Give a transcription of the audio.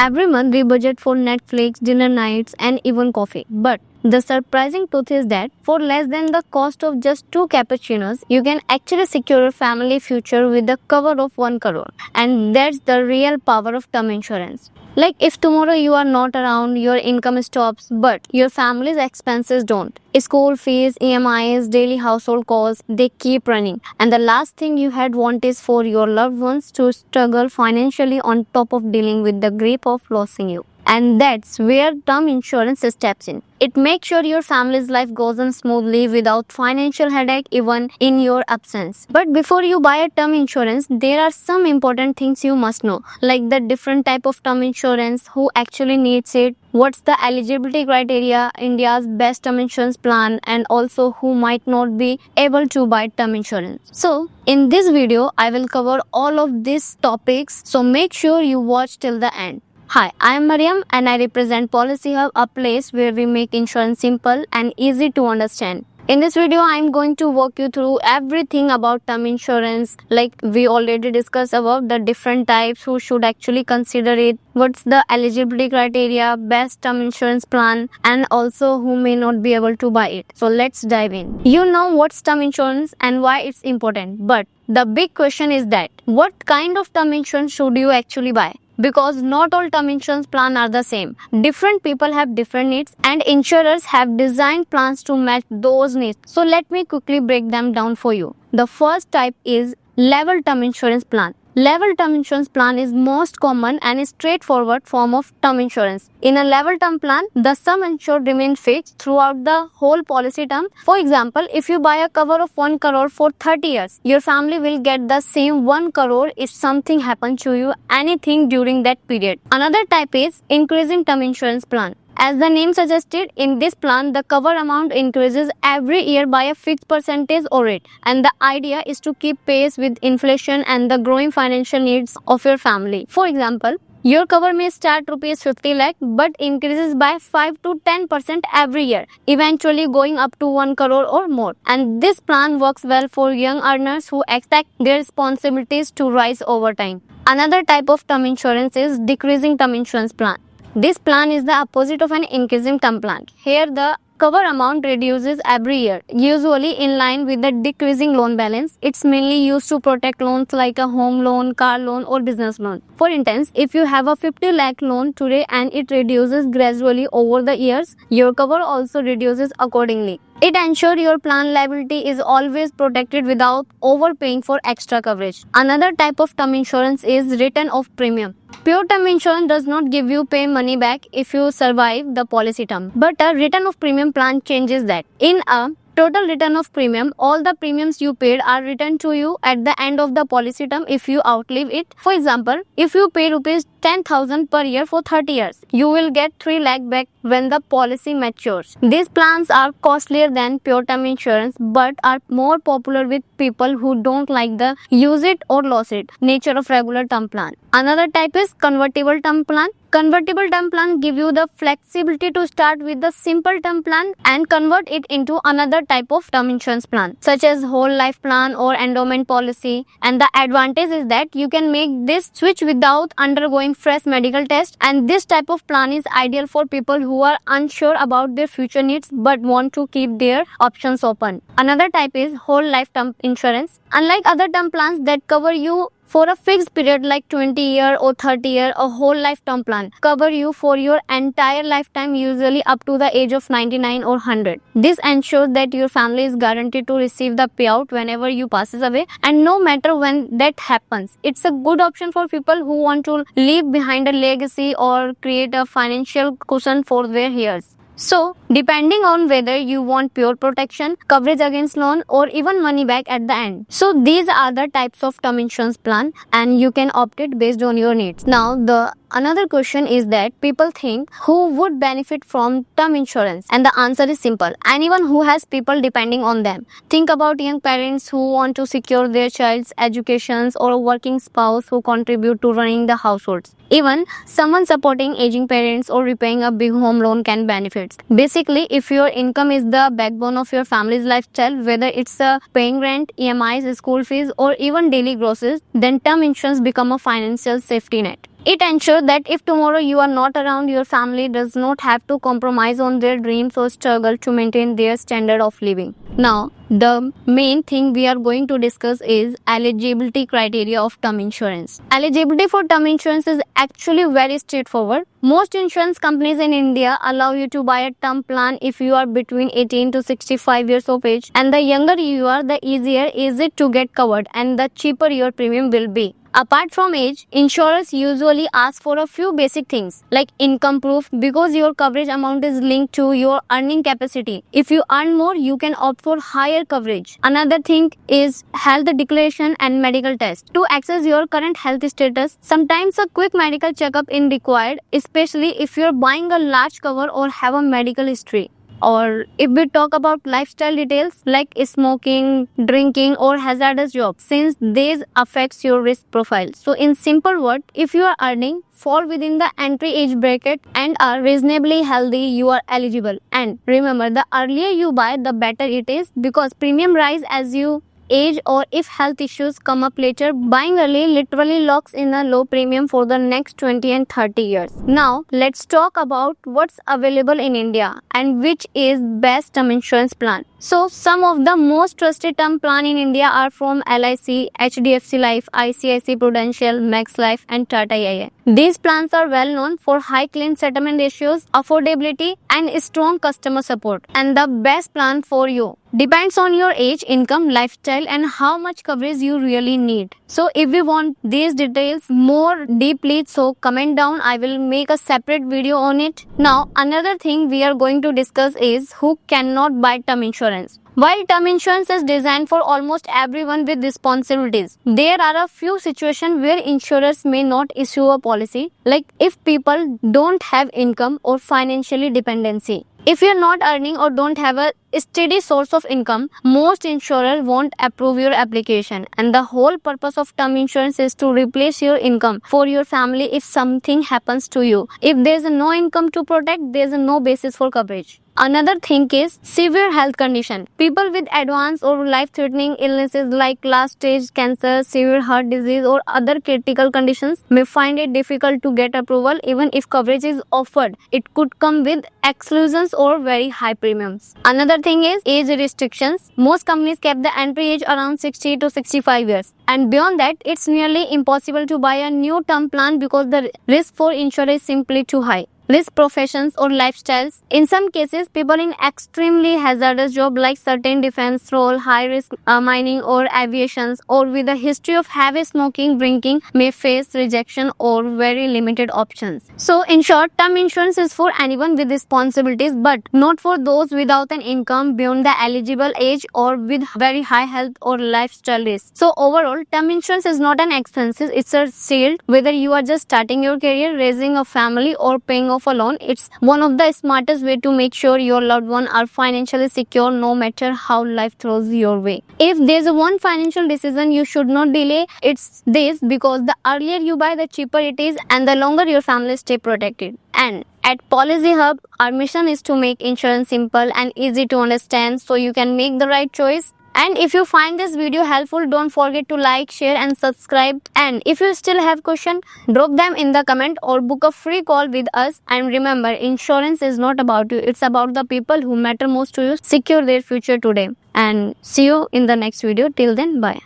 Every month we budget for Netflix, dinner nights, and even coffee. But the surprising truth is that for less than the cost of just two cappuccinos, you can actually secure a family future with the cover of 1 crore. And that's the real power of term insurance. Like if tomorrow you are not around, your income stops, but your family's expenses don't. School fees, EMIs, daily household costs, they keep running. And the last thing you had want is for your loved ones to struggle financially on top of dealing with the grief of losing you. And that's where term insurance steps in. It makes sure your family's life goes on smoothly without financial headache even in your absence. But before you buy a term insurance, there are some important things you must know, like the different type of term insurance, who actually needs it, what's the eligibility criteria, India's best term insurance plan, and also who might not be able to buy term insurance. So, in this video, I will cover all of these topics, so make sure you watch till the end. Hi, I am Mariam and I represent Policy Hub, a place where we make insurance simple and easy to understand. In this video, I am going to walk you through everything about term insurance. Like we already discussed about the different types, who should actually consider it, what's the eligibility criteria, best term insurance plan, and also who may not be able to buy it. So let's dive in. You know what's term insurance and why it's important, but the big question is that what kind of term insurance should you actually buy? Because not all term insurance plans are the same. Different people have different needs and insurers have designed plans to match those needs. So let me quickly break them down for you. The first type is level term insurance plan. Level term insurance plan is most common and straightforward form of term insurance. In a level term plan, the sum insured remains fixed throughout the whole policy term. For example, if you buy a cover of 1 crore for 30 years, your family will get the same 1 crore if something happens to you, anything during that period. Another type is increasing term insurance plan. As the name suggested, in this plan, the cover amount increases every year by a fixed percentage or rate. And the idea is to keep pace with inflation and the growing financial needs of your family. For example, your cover may start rupees 50 lakh but increases by 5 to 10% every year, eventually going up to 1 crore or more. And this plan works well for young earners who expect their responsibilities to rise over time. Another type of term insurance is decreasing term insurance plan. This plan is the opposite of an increasing term plan. Here the cover amount reduces every year, usually in line with the decreasing loan balance. It's mainly used to protect loans like a home loan, car loan or business loan. For instance, if you have a 50 lakh loan today and it reduces gradually over the years, your cover also reduces accordingly. It ensures your plan liability is always protected without overpaying for extra coverage. Another type of term insurance is return of premium. Pure term insurance does not give you pay money back if you survive the policy term, but a return of premium plan changes that. In a total return of premium, all the premiums you paid are returned to you at the end of the policy term if you outlive it. For example, if you pay rupees 10,000 per year for 30 years, you will get 3 lakh back when the policy matures. These plans are costlier than pure term insurance but are more popular with people who don't like the use it or lose it nature of regular term plan. Another type is convertible term plan. Convertible term plan give you the flexibility to start with the simple term plan and convert it into another type of term insurance plan, such as whole life plan or endowment policy. And the advantage is that you can make this switch without undergoing fresh medical tests, and this type of plan is ideal for people who are unsure about their future needs but want to keep their options open. Another type is whole life term insurance. Unlike other term plans that cover you for a fixed period like 20 year or 30 year, a whole life term plan cover you for your entire lifetime, usually up to the age of 99 or 100. This ensures that your family is guaranteed to receive the payout whenever you passes away, and no matter when that happens. It's a good option for people who want to leave behind a legacy or create a financial cushion for their heirs. So, depending on whether you want pure protection, coverage against loan, or even money back at the end. So, these are the types of term insurance plan and you can opt it based on your needs. Now, the another question is that people think who would benefit from term insurance, and the answer is simple: anyone who has people depending on them. Think about young parents who want to secure their child's educations or a working spouse who contribute to running the households. Even someone supporting aging parents or repaying a big home loan can benefit. Basically, if your income is the backbone of your family's lifestyle, whether it's paying rent, EMIs, school fees, or even daily groceries, then term insurance become a financial safety net. It ensures that if tomorrow you are not around, your family does not have to compromise on their dreams or struggle to maintain their standard of living. Now, the main thing we are going to discuss is eligibility criteria of term insurance. Eligibility for term insurance is actually very straightforward. Most insurance companies in India allow you to buy a term plan if you are between 18 to 65 years of age, and the younger you are, the easier is it to get covered and the cheaper your premium will be. Apart from age, insurers usually ask for a few basic things like income proof because your coverage amount is linked to your earning capacity. If you earn more, you can opt for higher coverage. Another thing is health declaration and medical test. To access your current health status, sometimes a quick medical checkup is required, especially if you're buying a large cover or have a medical history. Or if we talk about lifestyle details like smoking, drinking or hazardous jobs, since these affects your risk profile. So in simple words, if you are earning, fall within the entry age bracket and are reasonably healthy, you are eligible. And remember, the earlier you buy, the better it is because premium rise as you age or if health issues come up later. Buying early literally locks in a low premium for the next 20 and 30 years. Now, let's talk about what's available in India and which is best term insurance plan. So, some of the most trusted term plan in India are from LIC, HDFC Life, ICICI Prudential, Max Life and Tata AIA. These plans are well known for high claim settlement ratios, affordability and strong customer support. And the best plan for you depends on your age, income, lifestyle and how much coverage you really need. So if you want these details more deeply, so comment down. I will make a separate video on it. Now another thing we are going to discuss is who cannot buy term insurance. While term insurance is designed for almost everyone with responsibilities, there are a few situations where insurers may not issue a policy, like if people don't have income or financially dependency. If you're not earning or don't have a steady source of income, most insurers won't approve your application. And the whole purpose of term insurance is to replace your income for your family if something happens to you. If there's no income to protect, there's no basis for coverage. Another thing is severe health condition. People with advanced or life-threatening illnesses like last-stage cancer, severe heart disease or other critical conditions may find it difficult to get approval even if coverage is offered. It could come with exclusions or very high premiums. Another thing is age restrictions. Most companies kept the entry age around 60 to 65 years. And beyond that, it's nearly impossible to buy a new term plan because the risk for insurer is simply too high. Risk professions or lifestyles. In some cases, people in extremely hazardous jobs like certain defense role, high risk mining or aviations or with a history of heavy smoking, drinking may face rejection or very limited options. So in short, term insurance is for anyone with responsibilities but not for those without an income beyond the eligible age or with very high health or lifestyle risks. So overall, term insurance is not an expense, it's a shield. Whether you are just starting your career, raising a family or paying off a loan, it's one of the smartest way to make sure your loved ones are financially secure no matter how life throws your way. If there's a one financial decision you should not delay, it's this, because the earlier you buy, the cheaper it is and the longer your family stay protected. And at Policy Hub, our mission is to make insurance simple and easy to understand so you can make the right choice. And if you find this video helpful, don't forget to like, share and subscribe. And if you still have questions, drop them in the comment or book a free call with us. And remember, insurance is not about you, it's about the people who matter most to you. Secure their future today. And see you in the next video. Till then, bye.